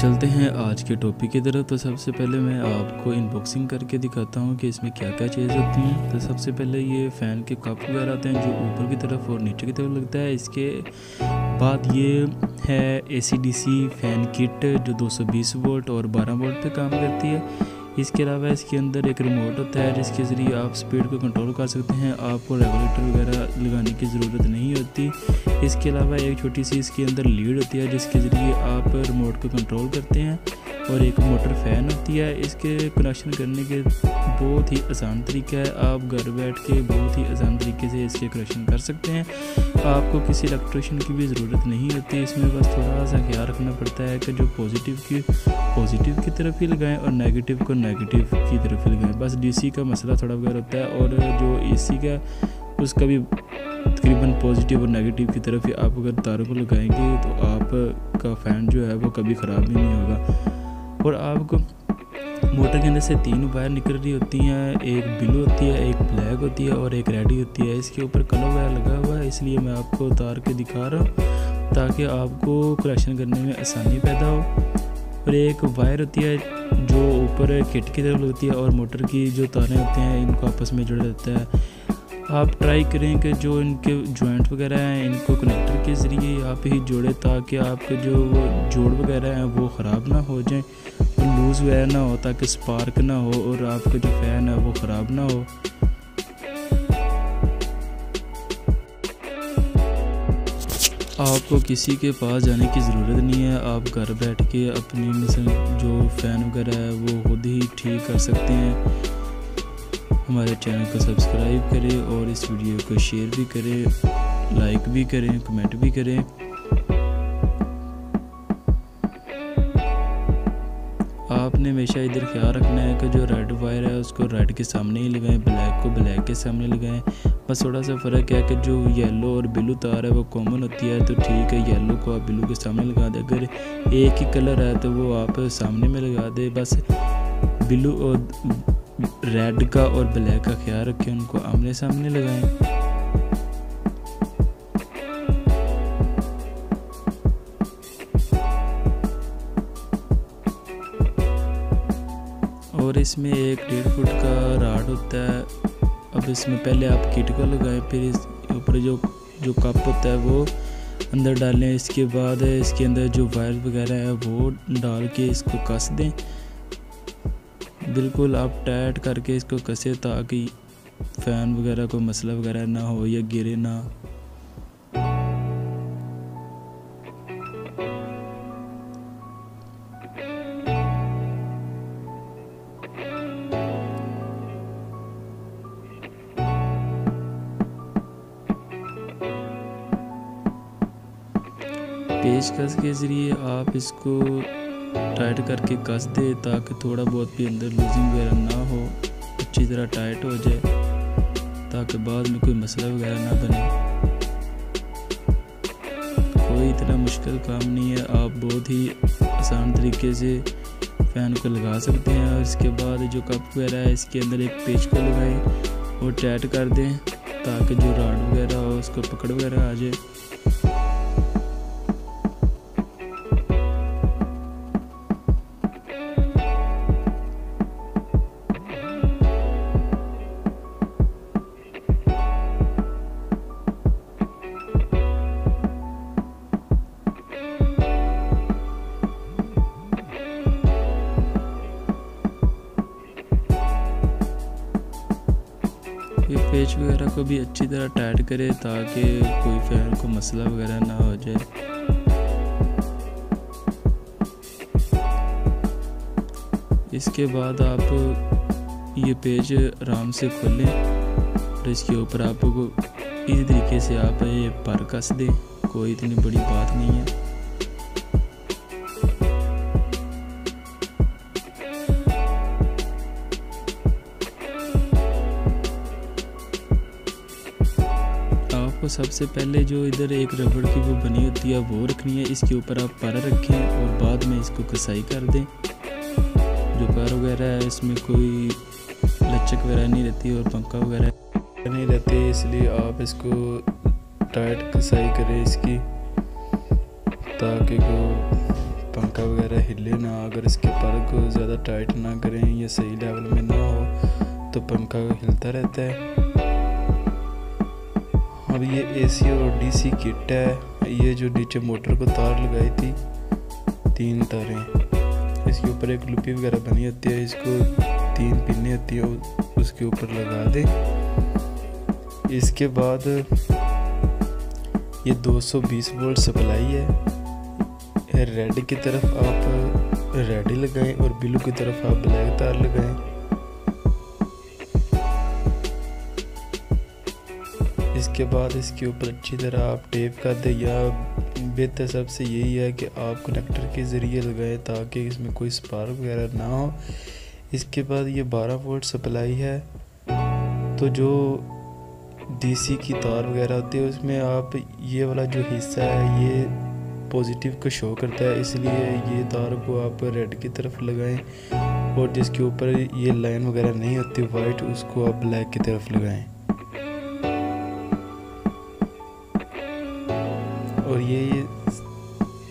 चलते हैं आज के टॉपिक की तरफ। तो सबसे पहले मैं आपको इनबॉक्सिंग करके दिखाता हूँ कि इसमें क्या क्या चीज़ होती हैं। तो सबसे पहले ये फ़ैन के कप वगैरह आते हैं जो ऊपर की तरफ और नीचे की तरफ लगता है। इसके बाद ये है AC/DC फ़ैन किट जो 220 वोल्ट और 12 वोल्ट पे काम करती है। इसके अलावा इसके अंदर एक रिमोट होता है जिसके ज़रिए आप स्पीड को कंट्रोल कर सकते हैं। आपको रेगुलेटर वगैरह लगाने की ज़रूरत नहीं होती। इसके अलावा एक छोटी सी इसके अंदर लीड होती है जिसके ज़रिए आप रिमोट को कंट्रोल करते हैं और एक मोटर फ़ैन होती है। इसके कनेक्शन करने के बहुत ही आसान तरीका है। आप घर बैठ के बहुत ही आसान तरीके से इसके कनेक्शन कर सकते हैं। आपको किसी इलेक्ट्रिशियन की भी ज़रूरत नहीं होती। इसमें बस थोड़ा सा ख्याल रखना पड़ता है कि जो पॉजिटिव की तरफ ही लगाएं और नेगेटिव को नेगेटिव की तरफ ही लगाएं। बस DC का मसला थोड़ा वगैरह होता है और जो AC का उसका भी तकरीबन पॉजिटिव और नेगेटिव की तरफ ही आप अगर तारों को लगाएंगे तो आपका फ़ैन जो है वो कभी ख़राब ही नहीं होगा। और आपको मोटर के अंदर से 3 वायर निकल रही होती हैं, एक ब्लू होती है, एक ब्लैक होती है और एक रेड होती है। इसके ऊपर कलर वायर लगा हुआ है इसलिए मैं आपको उतार के दिखा रहा हूँ ताकि आपको कनेक्शन करने में आसानी पैदा हो। और एक वायर होती है जो ऊपर किट की तरफ लगती है और मोटर की जो तारें होती हैं इनको आपस में जोड़ा जाता है। आप ट्राई करें कि जो इनके जॉइंट वगैरह हैं इनको कनेक्टर के ज़रिए आप ही जोड़ें ताकि आपके जो वो जोड़ वगैरह हैं वो ख़राब ना हो जाएं और लूज़ वायर ना हो ताकि स्पार्क ना हो और आपका जो फ़ैन है वो ख़राब ना हो। आपको किसी के पास जाने की ज़रूरत नहीं है। आप घर बैठ के अपनी मिसल जो फ़ैन वगैरह है वो खुद ही ठीक कर सकते हैं। हमारे चैनल को सब्सक्राइब करें और इस वीडियो को शेयर भी करें, लाइक भी करें, कमेंट भी करें। आपने हमेशा इधर ख्याल रखना है कि जो रेड वायर है उसको रेड के सामने ही लगाएं, ब्लैक को ब्लैक के सामने लगाएं। बस थोड़ा सा फ़र्क है कि जो येलो और ब्लू तार है वो कॉमन होती है तो ठीक है, येलो को आप ब्लू के सामने लगा दें। अगर एक ही कलर है तो वो आप सामने में लगा दें। बस ब्लू और रेड का और ब्लैक का ख्याल रखें, उनको आमने सामने लगाएं। और इसमें एक 1.5 फुट का राड होता है। अब इसमें पहले आप किट को लगाएं, फिर इस ऊपर जो कप होता है वो अंदर डालें। इसके बाद इसके अंदर जो वायर वगैरह है वो डाल के इसको कस दें। बिल्कुल आप टाइट करके इसको कसें ताकि फ़ैन वगैरह को मसला वगैरह ना हो या गिरे ना। पेचकस के ज़रिए आप इसको टाइट करके कस दे ताकि थोड़ा बहुत भी अंदर लूजिंग वगैरह ना हो, अच्छी तरह टाइट हो जाए ताकि बाद में कोई मसला वगैरह ना बने। कोई इतना मुश्किल काम नहीं है, आप बहुत ही आसान तरीके से फ़ैन को लगा सकते हैं। और इसके बाद जो कप वगैरह है इसके अंदर एक पेच को लगाएं और टाइट कर दें ताकि जो राड वगैरह हो उसको पकड़ वगैरह आ जाए। ये पेच वगैरह को भी अच्छी तरह टाइट करें ताकि कोई फ़ैन को मसला वगैरह ना हो जाए। इसके बाद आप ये पेज आराम से खोलें और इसके ऊपर आपको इसी तरीके से आप ये पर कस दें। कोई इतनी बड़ी बात नहीं है। आपको सबसे पहले जो इधर एक रबड़ की वो बनी होती है वो रखनी है। इसके ऊपर आप पर रखें और बाद में इसको कसाई कर दें। जो पर वगैरह है इसमें कोई लचक वगैरह नहीं रहती और पंखा वगैरह नहीं रहते, इसलिए आप इसको टाइट कसाई करें इसकी ताकि को पंखा वगैरह हिले ना, अगर इसके पर को ज़्यादा टाइट ना करें या सही लेवल में ना हो तो पंखा हिलता रहता है। अब ये एसी और डीसी किट है। ये जो नीचे मोटर को तार लगाई थी 3 तारें, इसके ऊपर एक लुपी वगैरह बनी होती है, इसको 3 पिनें होती है उसके ऊपर लगा दें। इसके बाद ये 220 वोल्ट सप्लाई है। रेड की तरफ आप रेड लगाएं और ब्लू की तरफ आप ब्लैक तार लगाएं। इसके बाद इसके ऊपर अच्छी तरह आप टेप कर दें, या बेहतर सबसे यही है कि आप कनेक्टर के ज़रिए लगाएं ताकि इसमें कोई स्पार्क वगैरह ना हो। इसके बाद ये 12 वोल्ट सप्लाई है, तो जो डीसी की तार वगैरह होती है उसमें आप ये वाला जो हिस्सा है ये पॉजिटिव को शो करता है, इसलिए ये तार को आप रेड की तरफ लगाएं और जिसके ऊपर ये लाइन वगैरह नहीं होती वाइट, उसको आप ब्लैक की तरफ लगाएं। और ये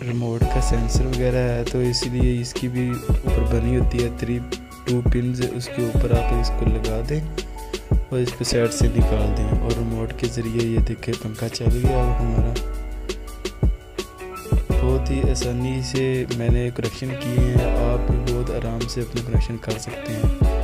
रिमोट का सेंसर वगैरह है, तो इसलिए इसकी भी ऊपर बनी होती है 2 पिन्स, उसके ऊपर आप इसको लगा दें और इसको साइड से निकाल दें और रिमोट के ज़रिए ये देखें पंखा चल गया अब हमारा। बहुत ही आसानी से मैंने कनेक्शन किए हैं, आप भी बहुत आराम से अपने कनेक्शन कर सकते हैं।